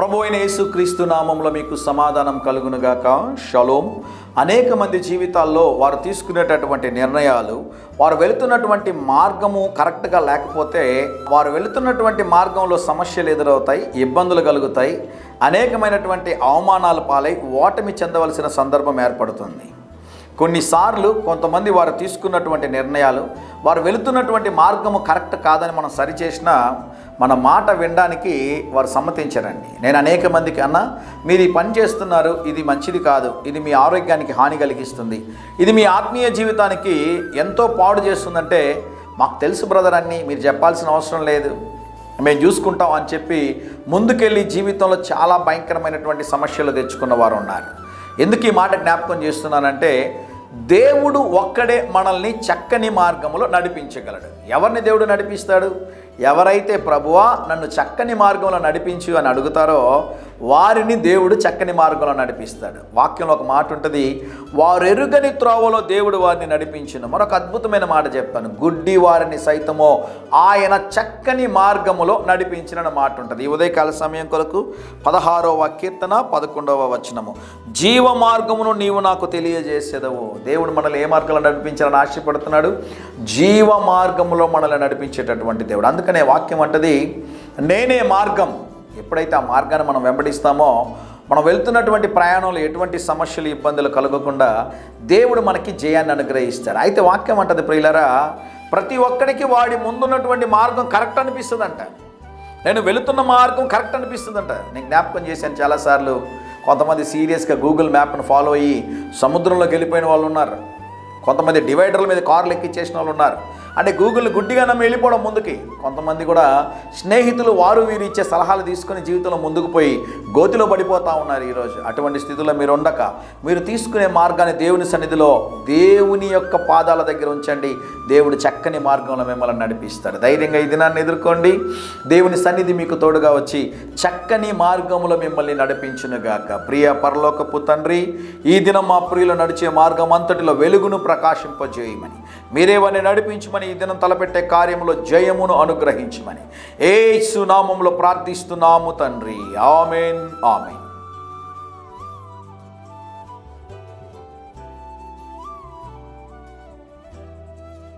ప్రభు అయిన యేసుక్రీస్తు నామంలో మీకు సమాధానం కలుగునుగాక. షలోం. అనేక మంది జీవితాల్లో వారు తీసుకునేటటువంటి నిర్ణయాలు, వారు వెళుతున్నటువంటి మార్గము కరెక్ట్గా లేకపోతే వారు వెళుతున్నటువంటి మార్గంలో సమస్యలు ఎదురవుతాయి, ఇబ్బందులు కలుగుతాయి, అనేకమైనటువంటి అవమానాల పాలై ఓటమి చెందవలసిన సందర్భం ఏర్పడుతుంది. కొన్నిసార్లు కొంతమంది వారు తీసుకున్నటువంటి నిర్ణయాలు, వారు వెళుతున్నటువంటి మార్గము కరెక్ట్ కాదని మనం సరిచేసినా మన మాట వినడానికి వారు సమ్మతించరండి. నేను అనేక మందికి అన్నా, మీరు ఈ పని చేస్తున్నారు, ఇది మంచిది కాదు, ఇది మీ ఆరోగ్యానికి హాని కలిగిస్తుంది, ఇది మీ ఆత్మీయ జీవితానికి ఎంతో పాడు చేస్తుందంటే, మాకు తెలుసు బ్రదర్ అన్నీ, మీరు చెప్పాల్సిన అవసరం లేదు, మేము చూసుకుంటాం అని చెప్పి ముందుకెళ్ళి జీవితంలో చాలా భయంకరమైనటువంటి సమస్యలు తెచ్చుకున్న వారు ఉన్నారు. ఎందుకు ఈ మాట జ్ఞాపకం చేస్తున్నానంటే, దేవుడు ఒక్కడే మనల్ని చక్కని మార్గంలో నడిపించగలడు. ఎవరిని దేవుడు నడిపిస్తాడు? ఎవరైతే ప్రభువా నన్ను చక్కని మార్గంలో నడిపించు అని అడుగుతారో వారిని దేవుడు చక్కని మార్గంలో నడిపిస్తాడు. వాక్యంలో ఒక మాట ఉంటుంది, వారు ఎరుగని త్రోవలో దేవుడు వారిని నడిపించును. మరొక అద్భుతమైన మాట చెప్తాను, గుడ్డి వారిని సైతమో ఆయన చక్కని మార్గములో నడిపించిన మాట ఉంటుంది. ఈ ఉదయకాల సమయం కొరకు 16వ కీర్తన 11వ వచనము, జీవ మార్గమును నీవు నాకు తెలియజేసేదవు. దేవుడు మనల్ని ఏ మార్గంలో నడిపించాలని ఆశపడుతున్నాడు? జీవ మార్గములో మనల్ని నడిపించేటటువంటి దేవుడు. అందుకనే వాక్యం అంటది, నేనే మార్గం. ఎప్పుడైతే ఆ మార్గాన్ని మనం వెంబడిస్తామో మనం వెళ్తున్నటువంటి ప్రయాణంలో ఎటువంటి సమస్యలు, ఇబ్బందులు కలగకుండా దేవుడు మనకి జయాన్ని అనుగ్రహిస్తాడు. అయితే వాక్యం అంటది ప్రియులరా, ప్రతి ఒక్కడికి వాడి ముందున్నటువంటి మార్గం కరెక్ట్ అనిపిస్తుందంట. నేను వెళుతున్న మార్గం కరెక్ట్ అనిపిస్తుందంట. నేను జ్ఞాపకం చేశాను చాలాసార్లు, కొంతమంది సీరియస్గా గూగుల్ మ్యాప్ను ఫాలో అయ్యి సముద్రంలోకి వెళ్ళిపోయిన వాళ్ళు ఉన్నారు, కొంతమంది డివైడర్ల మీద కార్లు ఎక్కించేసిన వాళ్ళు ఉన్నారు. అంటే గూగుల్ గుడ్డిగా నమ్మి వెళ్ళిపోవడం ముందుకి. కొంతమంది కూడా స్నేహితులు వారు వీరు ఇచ్చే సలహాలు తీసుకుని జీవితంలో ముందుకు పోయి గోతిలో పడిపోతూ ఉన్నారు ఈరోజు. అటువంటి స్థితిలో మీరు ఉండక, మీరు తీసుకునే మార్గాన్ని దేవుని సన్నిధిలో దేవుని యొక్క పాదాల దగ్గర ఉంచండి. దేవుడు చక్కని మార్గంలో మిమ్మల్ని నడిపిస్తాడు. ధైర్యంగా ఈ దినాన్ని ఎదుర్కోండి. దేవుని సన్నిధి మీకు తోడుగా వచ్చి చక్కని మార్గంలో మిమ్మల్ని నడిపించునుగాక. ప్రియ పరలోకపు తండ్రి, ఈ దినం మా ప్రియులు నడిచే మార్గం అంతటిలో వెలుగును ప్రకాశింపజేయమని, మీరేవన్నీ నడిపించమని, ఈ దినం తలపెట్టే కార్యములో జయమును అనుగ్రహించమని యేసు నామములో ప్రార్థిస్తున్నాము తండ్రి. ఆమేన్, ఆమేన్.